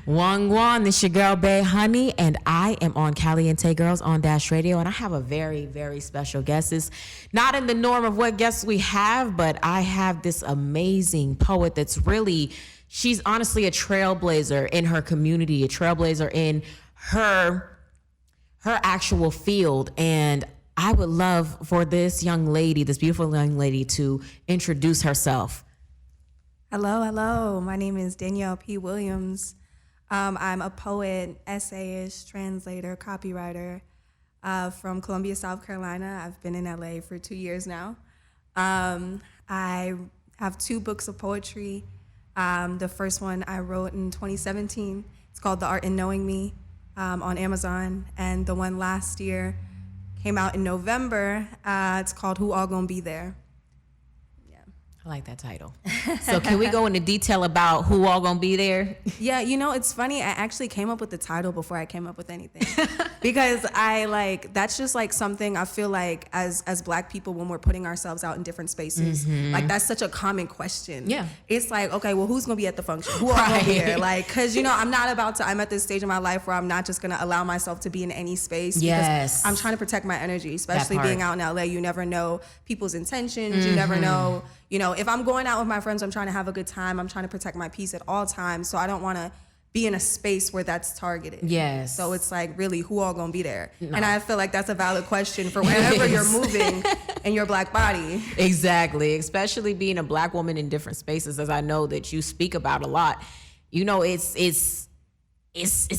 Wang, this your girl Bae Honi, and I am on Kaliente Girls on Dash Radio, and I have a very, very special guest. It's not in the norm of what guests we have, but I have this amazing poet that's really, she's honestly a trailblazer in her community, a trailblazer in her actual field, and I would love for this young lady, this beautiful young lady, to introduce herself. Hello. My name is Danielle P. Williams. I'm a poet, essayist, translator, copywriter from Columbia, South Carolina. I've been in LA for 2 years now. I have 2 books of poetry. The first one I wrote in 2017. It's called The Art in Knowing Me on Amazon. And the one last year came out in November. It's called Who All Gon Be There. I like that title. So can we go into detail about who all gonna be there? Yeah, it's funny. I actually came up with the title before I came up with anything. Because that's just like something I feel like as Black people, when we're putting ourselves out in different spaces, like that's such a common question. Yeah. It's like, okay, well, who's gonna be at the function? Who are gonna be here? Like, cause I'm at this stage in my life where I'm not just gonna allow myself to be in any space. Yes. Because I'm trying to protect my energy, especially being out in LA. You never know people's intentions. You never know. If I'm going out with my friends, I'm trying to have a good time. I'm trying to protect my peace at all times. So I don't want to be in a space where that's targeted. Yes. So it's like, really, who all gonna be there? No. And I feel like that's a valid question for wherever you're moving in your Black body. Exactly. Especially being a Black woman in different spaces, as I know that you speak about a lot. It's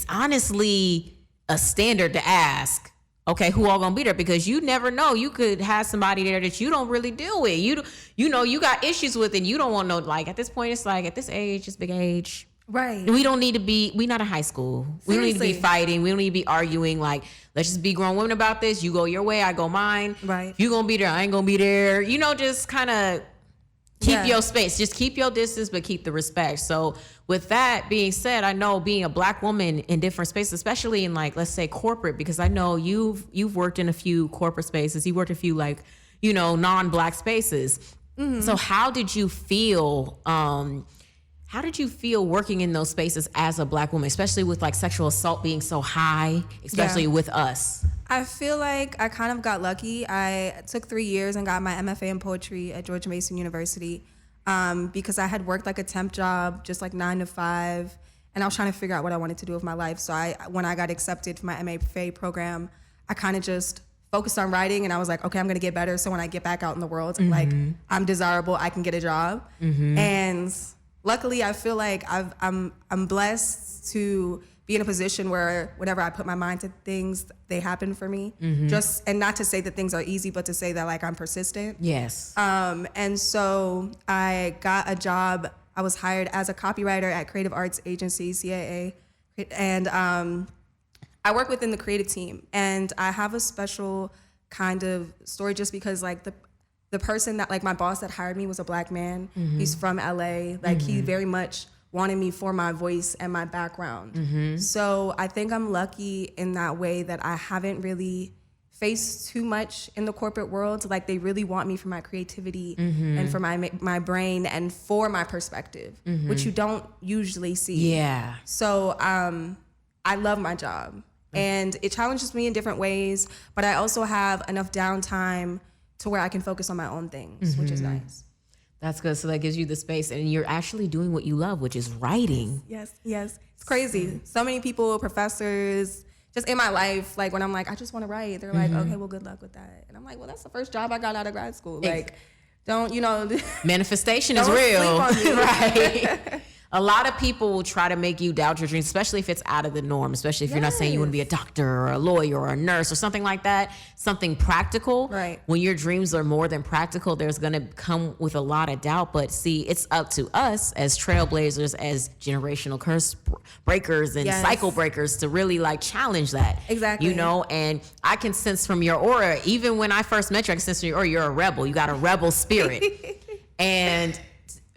honestly a standard to ask. Okay, who all gonna be there? Because you never know. You could have somebody there that you don't really deal with. You got issues with, and you don't want to know. Like at this point, it's like at this age, it's big age. Right. We don't need to be. We not in high school. Seriously. We don't need to be fighting. We don't need to be arguing. Like let's just be grown women about this. You go your way, I go mine. Right. If you gonna be there, I ain't gonna be there. Just kind of keep your space. Just keep your distance, but keep the respect. So with that being said, I know being a Black woman in different spaces, especially in like, let's say corporate, because I know you've worked in a few corporate spaces. You worked a few non-Black spaces. Mm-hmm. So how did you feel working in those spaces as a Black woman, especially with like sexual assault being so high, especially with us? I feel like I kind of got lucky. I took 3 years and got my MFA in poetry at George Mason University because I had worked like a temp job, just like 9 to 5, and I was trying to figure out what I wanted to do with my life. So when I got accepted for my MFA program, I kind of just focused on writing, and I was like, okay, I'm gonna get better. So when I get back out in the world, like I'm desirable, I can get a job. And luckily, I feel like I'm blessed to be in a position where whenever I put my mind to things, they happen for me. And not to say that things are easy, but to say that like I'm persistent. Yes. And so I got a job. I was hired as a copywriter at Creative Arts Agency, CAA. And I work within the creative team. And I have a special kind of story just because like the person that like my boss that hired me was a Black man. He's from LA. Like he very much wanted me for my voice and my background. So I think I'm lucky in that way that I haven't really faced too much in the corporate world. Like they really want me for my creativity and for my brain and for my perspective, which you don't usually see. Yeah. So I love my job and it challenges me in different ways, but I also have enough downtime to where I can focus on my own things, which is nice. That's good. So that gives you the space, and you're actually doing what you love, which is writing. Yes. It's crazy. So many people, professors, just in my life, like when I'm like, I just want to write, they're like, okay, well, good luck with that. And I'm like, well, that's the first job I got out of grad school. Like, don't, manifestation is real. Right. A lot of people will try to make you doubt your dreams, especially if it's out of the norm, especially if you're not saying you want to be a doctor or a lawyer or a nurse or something like that, something practical. Right. When your dreams are more than practical, there's going to come with a lot of doubt. But see, it's up to us as trailblazers, as generational curse breakers and cycle breakers to really like challenge that. Exactly. And I can sense from your aura, even when I first met you, I can sense from your aura, you're a rebel. You got a rebel spirit. And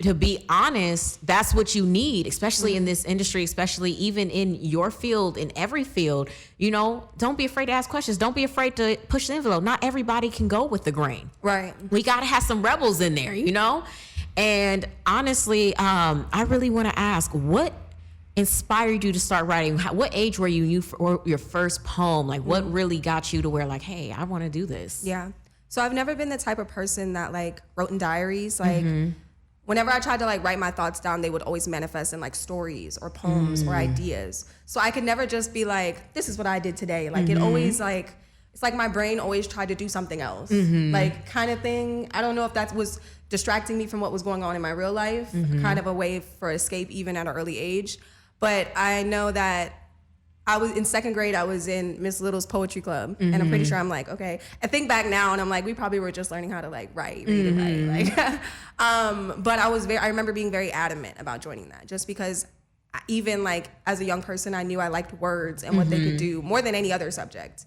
to be honest, that's what you need, especially in this industry, especially even in your field, in every field. Don't be afraid to ask questions. Don't be afraid to push the envelope. Not everybody can go with the grain. Right. We got to have some rebels in there, And honestly, I really want to ask, what inspired you to start writing? What age were you for your first poem? Like, what really got you to where, like, hey, I want to do this? Yeah. So I've never been the type of person that like wrote in diaries. Like whenever I tried to like write my thoughts down, they would always manifest in like stories or poems or ideas. So I could never just be like, this is what I did today. Like it always like, it's like my brain always tried to do something else, like kind of thing. I don't know if that was distracting me from what was going on in my real life, kind of a way for escape even at an early age. But I know that I was in second grade, I was in Miss Little's poetry club. And I'm pretty sure I'm like, okay. I think back now and I'm like, we probably were just learning how to like read and write. Like, but I remember being very adamant about joining that just because even like as a young person, I knew I liked words and what they could do more than any other subject.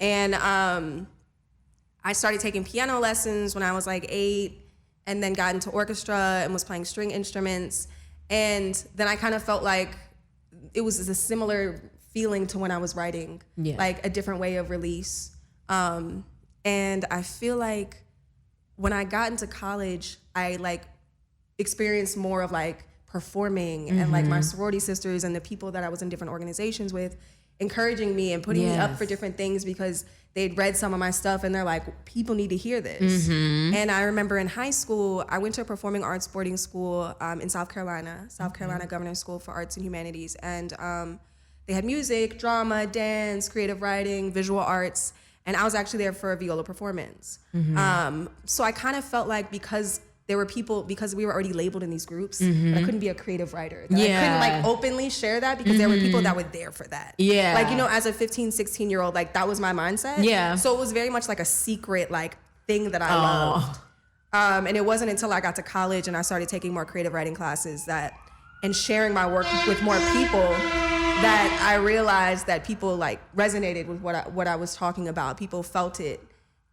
And I started taking piano lessons when I was like 8 and then got into orchestra and was playing string instruments. And then I kind of felt like it was a similar feeling to when I was writing, like a different way of release. And I feel like when I got into college, I like experienced more of like performing and like my sorority sisters and the people that I was in different organizations with encouraging me and putting me up for different things because they'd read some of my stuff and they're like, people need to hear this. And I remember in high school, I went to a performing arts boarding school in South Carolina Governor's School for Arts and Humanities. And they had music, drama, dance, creative writing, visual arts. And I was actually there for a viola performance. So I kind of felt like because there were people, because we were already labeled in these groups, that I couldn't be a creative writer. That I couldn't like openly share that because there were people that were there for that. Like, you know, as a 15, 16-year-old, like that was my mindset. So it was very much like a secret like thing that I loved. And it wasn't until I got to college and I started taking more creative writing classes and sharing my work with more people that I realized that people like resonated with what I was talking about. People felt it.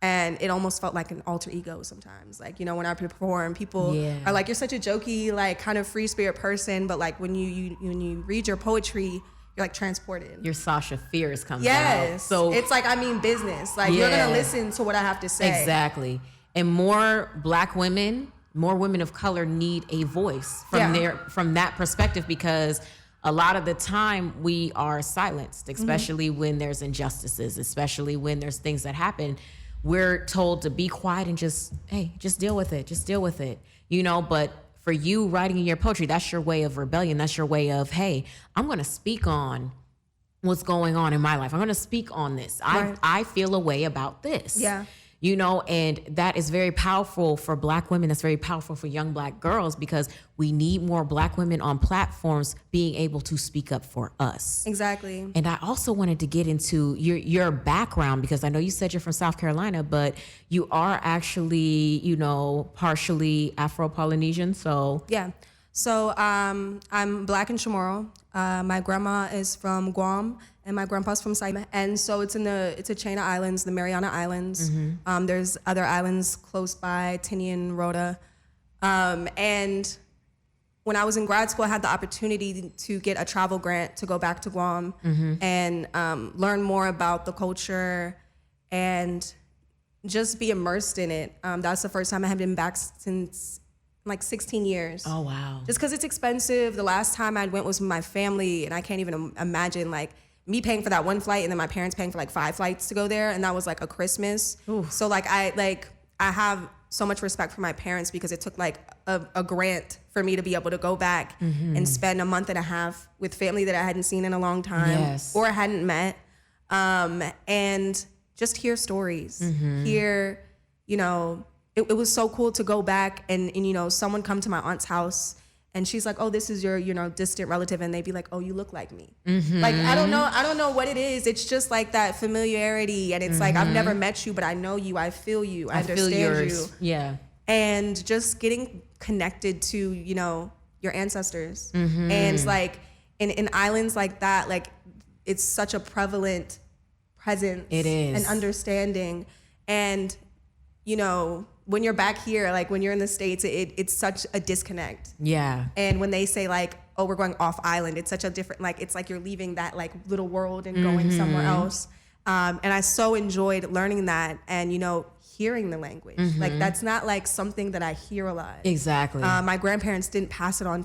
And it almost felt like an alter ego sometimes. Like, you know, when I perform, people are like, you're such a jokey, like kind of free spirit person. But like when you read your poetry, you're like transported. Your Sasha Fierce comes out. So it's like, I mean business. Like you're going to listen to what I have to say. Exactly. And more Black women, more women of color need a voice from that perspective, because a lot of the time we are silenced, especially when there's injustices, especially when there's things that happen. We're told to be quiet and just deal with it. Just deal with it, you know, but for you writing in your poetry, that's your way of rebellion. That's your way of, hey, I'm going to speak on what's going on in my life. I'm going to speak on this. Right. I feel a way about this. You know, and that is very powerful for Black women. That's very powerful for young Black girls, because we need more Black women on platforms being able to speak up for us. Exactly. And I also wanted to get into your background, because I know you said you're from South Carolina, but you are actually, you know, partially Afro-Polynesian. So So I'm Black and Chamorro. My grandma is from Guam and my grandpa's from Saipan. And so it's a chain of islands, the Mariana Islands. There's other islands close by, Tinian, Rota. And when I was in grad school, I had the opportunity to get a travel grant to go back to Guam and learn more about the culture and just be immersed in it. That's the first time I had been back since like 16 years. Oh, wow. Just because it's expensive. The last time I went was with my family, and I can't even imagine like me paying for that one flight and then my parents paying for like 5 flights to go there, and that was like a Christmas. Ooh. So like I have so much respect for my parents, because it took like a grant for me to be able to go back and spend a month and a half with family that I hadn't seen in a long time or hadn't met, and just hear stories, hear, you know. It was so cool to go back and you know, someone come to my aunt's house and she's like, oh, this is your, you know, distant relative. And they'd be like, oh, you look like me. Like, I don't know what it is. It's just like that familiarity. And it's like, I've never met you, but I know you. I feel you. I understand you. Yeah. And just getting connected to, you know, your ancestors. And like in islands like that, like it's such a prevalent presence. It is. And understanding. And, you know, when you're back here, like when you're in the States, it's such a disconnect. Yeah. And when they say like, oh, we're going off island, it's such a different, like, it's like you're leaving that like little world and going somewhere else. And I so enjoyed learning that and, you know, hearing the language. Like that's not like something that I hear a lot. Exactly. My grandparents didn't pass it on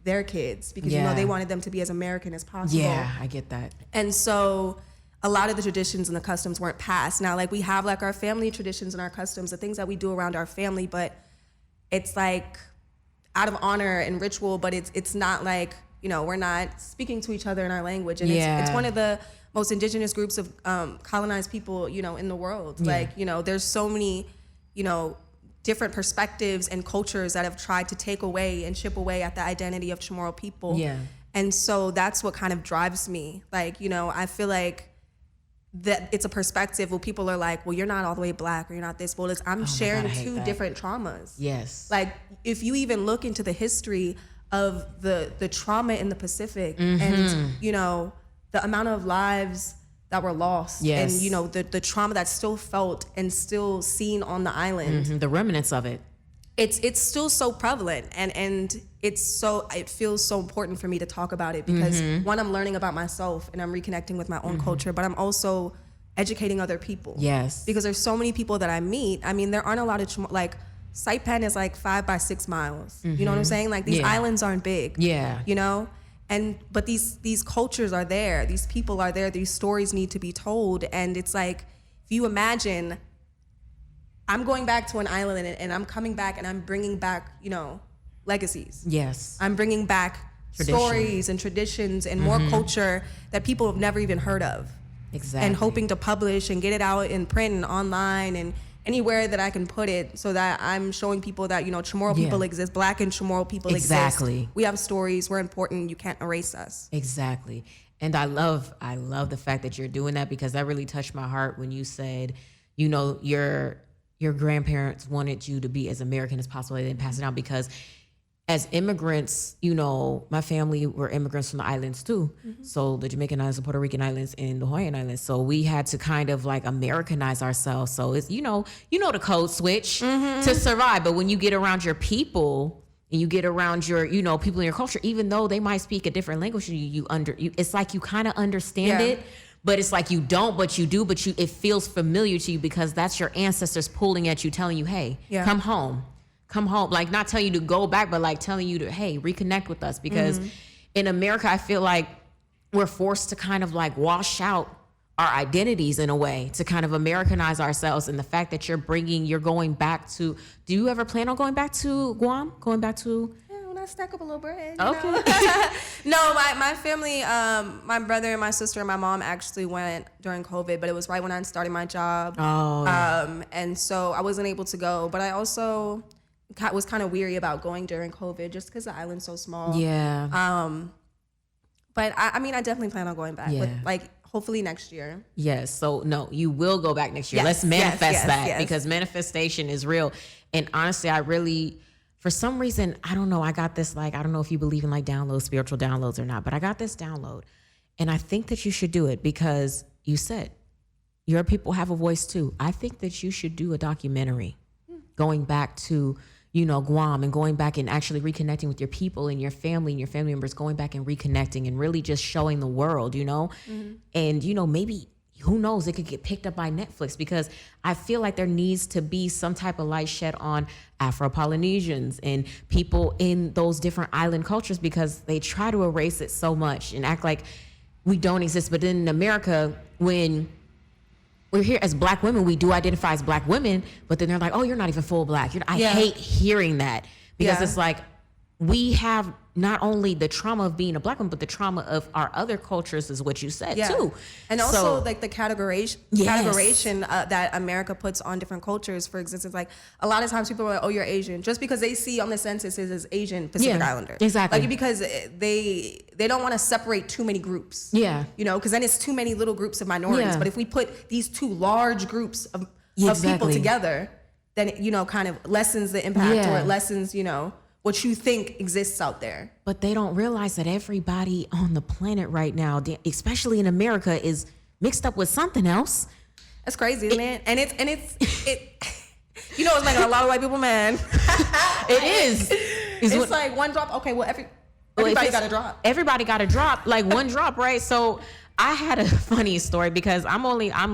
their kids because, you know, they wanted them to be as American as possible. Yeah, I get that. And so a lot of the traditions and the customs weren't passed. Now, like, we have like our family traditions and our customs, the things that we do around our family, but it's like out of honor and ritual, but it's not like, you know, we're not speaking to each other in our language. And it's one of the most indigenous groups of colonized people, you know, in the world. Yeah. Like, you know, there's so many, you know, different perspectives and cultures that have tried to take away and chip away at the identity of Chamorro people. Yeah. And so that's what kind of drives me. Like, you know, I feel like that it's a perspective where people are like, well, you're not all the way Black or you're not this. Well, I'm sharing two different traumas. Yes. Like, if you even look into the history of the trauma in the Pacific and, you know, the amount of lives that were lost and, you know, the trauma that's still felt and still seen on the island. The remnants of it. It's still so prevalent and it feels so important for me to talk about it because one, I'm learning about myself and I'm reconnecting with my own culture, but I'm also educating other people. Yes. Because there's so many people that I meet. I mean, there aren't a lot of, like, Saipan is like 5 by 6 miles. You know what I'm saying? Like, these islands aren't big. Yeah. You know? But these cultures are there. These people are there. These stories need to be told. And it's like, if you imagine, I'm going back to an island and I'm coming back and I'm bringing back, you know, legacies. Yes. I'm bringing back stories and traditions and more culture that people have never even heard of. Exactly. And hoping to publish and get it out in print and online and anywhere that I can put it so that I'm showing people that, you know, Chamorro people exist, Black and Chamorro people exist. We have stories, we're important, you can't erase us. Exactly. And I love the fact that you're doing that because that really touched my heart when you said, you know, your grandparents wanted you to be as American as possible. They didn't pass it down because as immigrants, you know, my family were immigrants from the islands too. So the Jamaican Islands, the Puerto Rican Islands, and the Hawaiian Islands. So we had to kind of like Americanize ourselves. So it's, you know the code switch to survive. But when you get around your people and you get around your, you know, people in your culture, even though they might speak a different language, it's like you kind of understand it. But it's like you don't, but you do, but it feels familiar to you because that's your ancestors pulling at you, telling you, hey, come home. Come home. Like, not telling you to go back, but like telling you to, hey, reconnect with us. Because in America, I feel like we're forced to kind of like wash out our identities in a way to kind of Americanize ourselves. And the fact that you're going back to, do you ever plan on going back to Guam? Going back to... When I stack up a little bread. Okay. No, my family, my brother and my sister and my mom actually went during COVID, but it was right when I started my job. Oh. And so I wasn't able to go, but I also was kind of weary about going during COVID just because the island's so small. Yeah. But I mean, I definitely plan on going back. Yeah. With, like, hopefully next year. Yes. So no, you will go back next year. Yes. Let's manifest that because manifestation is real. And honestly, I really, for some reason, I don't know. I got this, like, I don't know if you believe in like downloads, spiritual downloads or not, but I got this download and I think that you should do it because you said your people have a voice too. I think that you should do a documentary going back to, you know, Guam and going back and actually reconnecting with your people and your family members, going back and reconnecting and really just showing the world, you know, and, you know, maybe, who knows, it could get picked up by Netflix because I feel like there needs to be some type of light shed on Afro-Polynesians and people in those different island cultures because they try to erase it so much and act like we don't exist. But in America, when we're here as Black women, we do identify as Black women, but then they're like, oh, you're not even full Black. I hate hearing that because it's like we have not only the trauma of being a Black woman, but the trauma of our other cultures is what you said too. And also like the categorization that America puts on different cultures. For instance, like a lot of times people are like, oh, you're Asian, just because they see on the census is as Asian Pacific Islander. Exactly. Like because they don't want to separate too many groups. Yeah. You know, because then it's too many little groups of minorities. Yeah. But if we put these two large groups of people together, then it, you know, kind of lessens the impact or it lessens, you know, what you think exists out there. But they don't realize that everybody on the planet right now, especially in America, is mixed up with something else. That's crazy, isn't it? And it's you know, it's like a lot of white people, man. It is. It's like one drop. Okay, well, everybody got to drop. Everybody got to drop, like one drop, right? So I had a funny story because I'm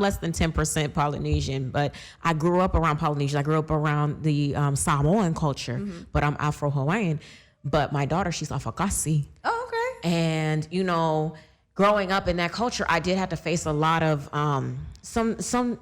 less than 10% Polynesian, but I grew up around Polynesia. I grew up around the Samoan culture, but I'm Afro-Hawaiian. but my daughter, she's Afakasi. Oh, okay. And, you know, growing up in that culture, I did have to face a lot of, a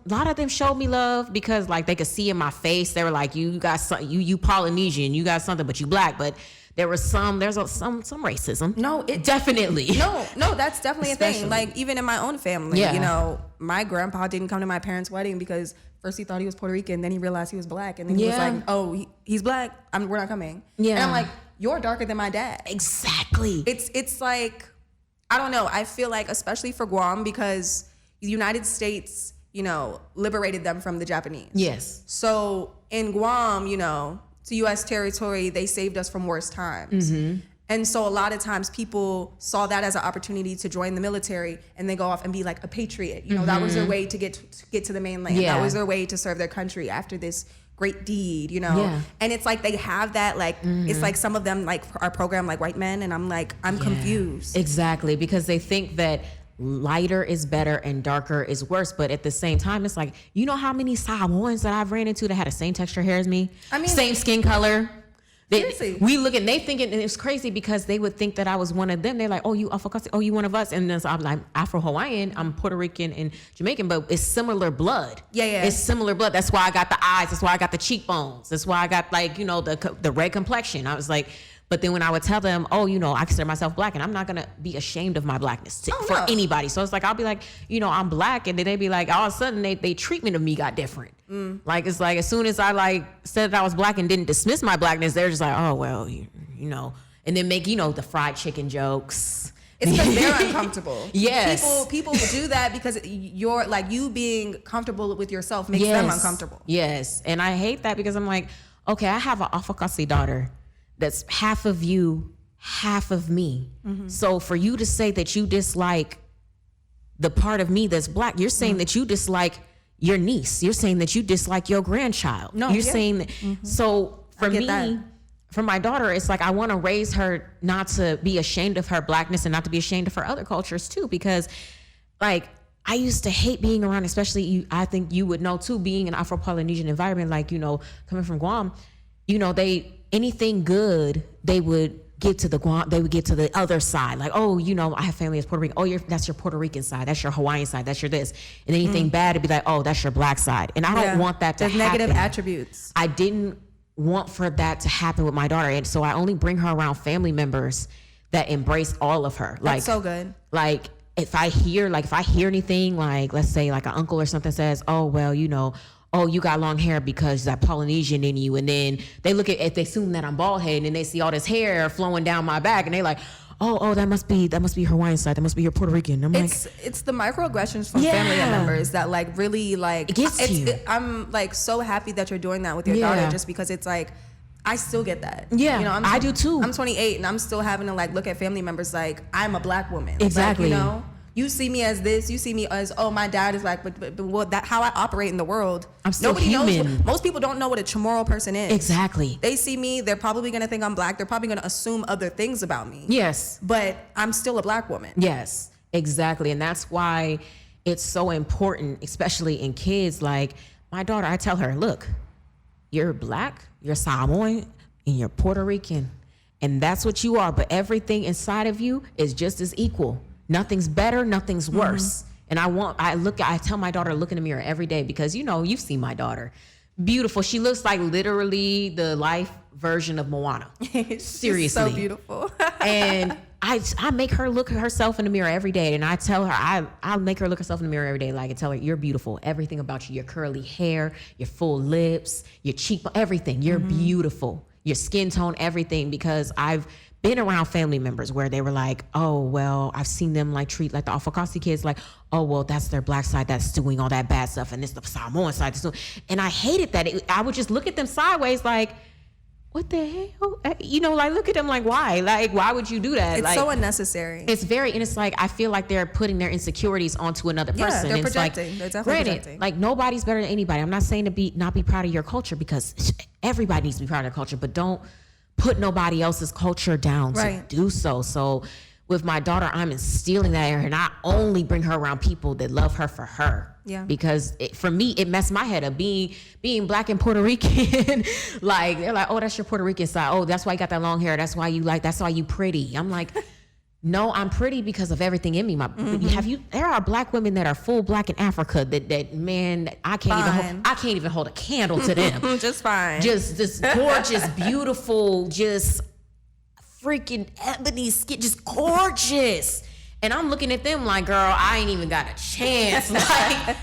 lot of them showed me love because like they could see in my face. They were like, you got some, you Polynesian, you got something, but you black. But there's some racism. No, it definitely. No, that's definitely Especially. a thing. Like even in my own family, Yeah. you know, my grandpa didn't come to my parents' wedding because first he thought he was Puerto Rican, then he realized he was black, and then he was Yeah. like, "Oh, he's black. We're not coming." Yeah. And I'm like, "You're darker than my dad." Exactly. It's like, I don't know. I feel like, especially for Guam, because the United States, you know, liberated them from the Japanese. Yes. So in Guam, you know, to U.S. territory, they saved us from worse times. Mm-hmm. And so a lot of times people saw that as an opportunity to join the military and they go off and be like a patriot. You know, that was their way to get to the mainland. Yeah. That was their way to serve their country after this great deed, you know? Yeah. And it's like they have that, like, it's like some of them like are programmed like white men, and I'm like, I'm confused. Exactly, because they think that lighter is better and darker is worse. But at the same time, it's like, you know how many Samoans that I've ran into that had the same texture hair as me? I mean, same skin color. Seriously. We look and they thinking, and it's crazy because they would think that I was one of them. They're like, oh, you Afakasi, oh, you one of us. And then so I'm like, Afro-Hawaiian, I'm Puerto Rican and Jamaican, but it's similar blood. Yeah. It's similar blood. That's why I got the eyes. That's why I got the cheekbones. That's why I got like, you know, the red complexion. I was like, but then when I would tell them, oh, you know, I consider myself black and I'm not going to be ashamed of my blackness for anybody. So it's like, I'll be like, you know, I'm black. And then they'd be like, all of a sudden they treatment of me got different. Like, it's like, as soon as I like said that I was black and didn't dismiss my blackness, they're just like, oh, well, you know, and then make, you know, the fried chicken jokes. It's because they're uncomfortable. Yes. People do that because you're like, you being comfortable with yourself makes them uncomfortable. Yes. And I hate that because I'm like, okay, I have an Afakasi daughter that's half of you, half of me. So for you to say that you dislike the part of me that's black, you're saying that you dislike your niece. You're saying that you dislike your grandchild. No, you're saying that. So for me, that. for my daughter, it's like I want to raise her not to be ashamed of her blackness and not to be ashamed of her other cultures too, because like I used to hate being around, especially you, I think you would know too, being in an Afro-Polynesian environment, like, you know, coming from Guam, you know, anything good, they would get to the other side. Like, oh, you know, I have family that's Puerto Rican. Oh, that's your Puerto Rican side. That's your Hawaiian side. That's your this. And anything bad, it'd be like, oh, that's your black side. And I don't want that to There's happen. negative attributes. I didn't want for that to happen with my daughter. And so I only bring her around family members that embrace all of her. Like, That's so good. Like, if I hear anything, like, let's say like an uncle or something says, oh, well, you know, oh, you got long hair because that Polynesian in you. And then they look at, if they assume that I'm bald headed and they see all this hair flowing down my back and they like, oh, that must be Hawaiian side. That must be your Puerto Rican. I'm It's the microaggressions from family members that like really like, it gets you. I'm like so happy that you're doing that with your daughter, just because it's like, I still get that. Yeah, you know, I do too. I'm 28 and I'm still having to like look at family members like I'm a black woman. Exactly. Like, you know, you see me as this, you see me as, oh, my dad is like, but what, that how I operate in the world. I'm still Nobody human. knows. Most people don't know what a Chamorro person is. Exactly. They see me, they're probably gonna think I'm black. They're probably gonna assume other things about me. Yes. But I'm still a black woman. Yes, exactly. And that's why it's so important, especially in kids. Like my daughter, I tell her, look, you're black, you're Samoan, and you're Puerto Rican. And that's what you are. But everything inside of you is just as equal. Nothing's better, nothing's worse. And I tell my daughter to look in the mirror every day because, you know, you've seen my daughter. Beautiful. She looks like literally the life version of Moana. Seriously. So beautiful. And I make her look at herself in the mirror every day. And I tell her, I'll make her look herself in the mirror every day. Like, I tell her, you're beautiful. Everything about you, your curly hair, your full lips, your cheek, everything. You're beautiful. Your skin tone, everything. Because I've been around family members where they were like, oh, well, I've seen them like treat like the Afakasi kids like, oh, well, that's their black side that's doing all that bad stuff. And it's the Samoan side that's doing. And I hated that. I would just look at them sideways like, what the hell? You know, like, look at them like, why? Like, why would you do that? It's like, so unnecessary. It's very, and it's like, I feel like they're putting their insecurities onto another person. They're And it's projecting. like, They're definitely granted, projecting. like, nobody's better than anybody. I'm not saying to not be proud of your culture, because everybody needs to be proud of their culture, but don't put nobody else's culture down to do so. So with my daughter, I'm instilling that in her, and I only bring her around people that love her for her. Yeah. Because for me, it messed my head up being Black and Puerto Rican. Like, they're like, oh, that's your Puerto Rican side. Oh, that's why you got that long hair. That's why you pretty. I'm like, no, I'm pretty because of everything in me. There are Black women that are full Black in Africa that man, I can't even hold a candle to them. Just fine. Just this gorgeous, beautiful, just freaking ebony skin, just gorgeous. And I'm looking at them like, girl, I ain't even got a chance. Like,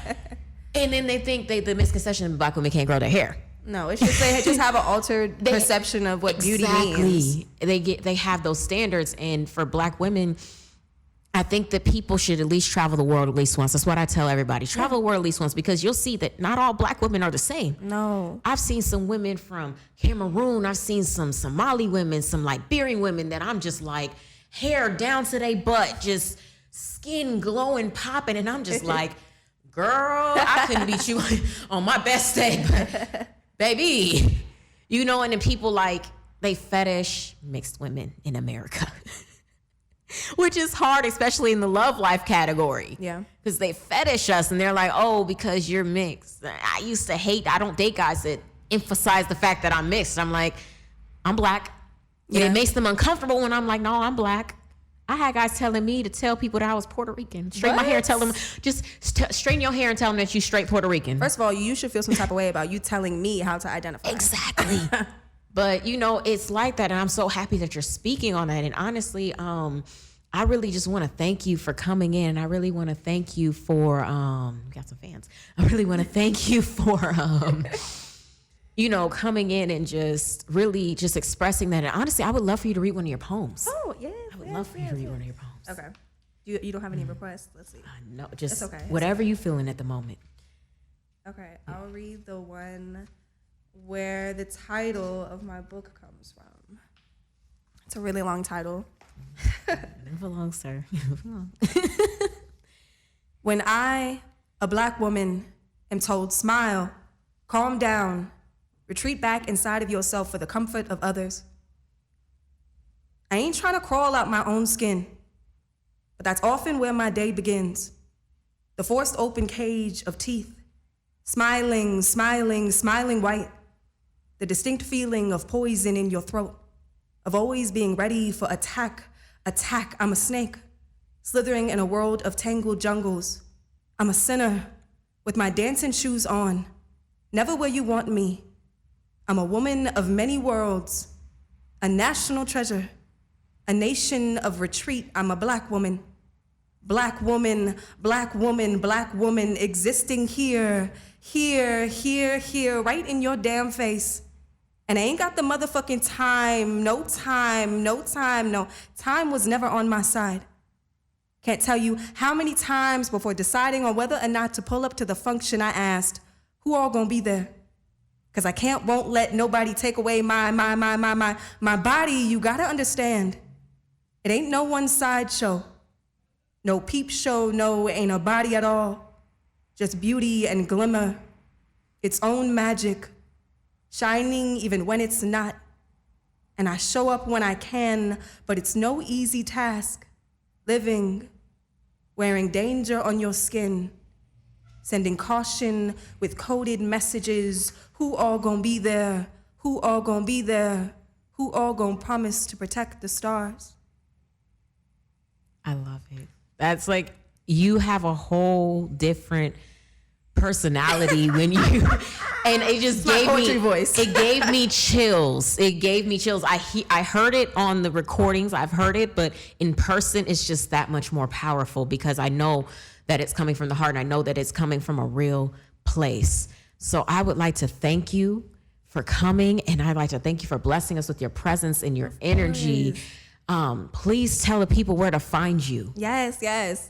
and then they think the misconception Black women can't grow their hair. No, it's just they just have an altered perception of what beauty means. They have those standards, and for Black women, I think that people should at least travel the world at least once. That's what I tell everybody. Travel the world at least once, because you'll see that not all Black women are the same. No. I've seen some women from Cameroon. I've seen some Somali women, some Liberian women that I'm just like, hair down to their butt, just skin glowing, popping. And I'm just like, girl, I couldn't beat you on my best day, but baby, and then people they fetish mixed women in America. Which is hard, especially in the love life category. Yeah. Because they fetish us, and they're like, oh, because you're mixed. I don't date guys that emphasize the fact that I'm mixed. I'm like, I'm Black. And it makes them uncomfortable when I'm like, no, I'm Black. I had guys telling me to tell people that I was Puerto Rican. Straighten my hair, tell them, just straighten your hair and tell them that you straight Puerto Rican. First of all, you should feel some type of way about you telling me how to identify. Exactly. But, it's like that, and I'm so happy that you're speaking on that. And honestly, I really just want to thank you for coming in. I really want to thank you for, we got some fans. I really want to thank you for, coming in and just really just expressing that. And honestly, I would love for you to read one of your poems. Oh, yeah. I would love for you to read one of your poems. Okay. You don't have any requests? Let's see. No, just okay. Whatever you feeling at the moment. Okay, I'll read the one where the title of my book comes from. It's a really long title. Move along, sir. Move along. When I, a Black woman, am told, smile, calm down, retreat back inside of yourself for the comfort of others. I ain't trying to crawl out my own skin, but that's often where my day begins. The forced open cage of teeth, smiling, smiling, smiling white. The distinct feeling of poison in your throat, of always being ready for attack. I'm a snake, slithering in a world of tangled jungles. I'm a sinner with my dancing shoes on, never where you want me. I'm a woman of many worlds, a national treasure, a nation of retreat. I'm a Black woman. Black woman, Black woman, Black woman, existing here, right in your damn face. And I ain't got the motherfucking time, no time. Time was never on my side. Can't tell you how many times before deciding on whether or not to pull up to the function I asked, who all gonna be there? Cause I won't let nobody take away my body. You gotta understand, it ain't no one sideshow. No peep show, no, ain't a body at all. Just beauty and glimmer, its own magic, shining even when it's not. And I show up when I can, but it's no easy task. Living, wearing danger on your skin, sending caution with coded messages. Who all gonna be there? Who all gonna be there? Who all gonna promise to protect the stars? I love it. That's like, you have a whole different personality when you, and it just gave me voice. It gave me chills. I heard it on the recordings. I've heard it, but in person, it's just that much more powerful because I know that it's coming from the heart and I know that it's coming from a real place. So I would like to thank you for coming, and I'd like to thank you for blessing us with your presence and your energy. Please tell the people where to find you. Yes.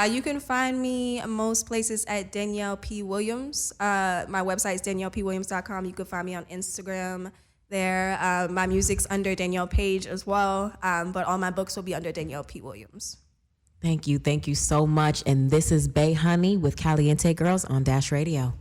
You can find me most places at Danielle P. Williams. My website is daniellepwilliams.com. You can find me on Instagram there. My music's under Danielle Page as well, but all my books will be under Danielle P. Williams. Thank you so much. And this is BaeHoni with Kaliente Girls on Dash Radio.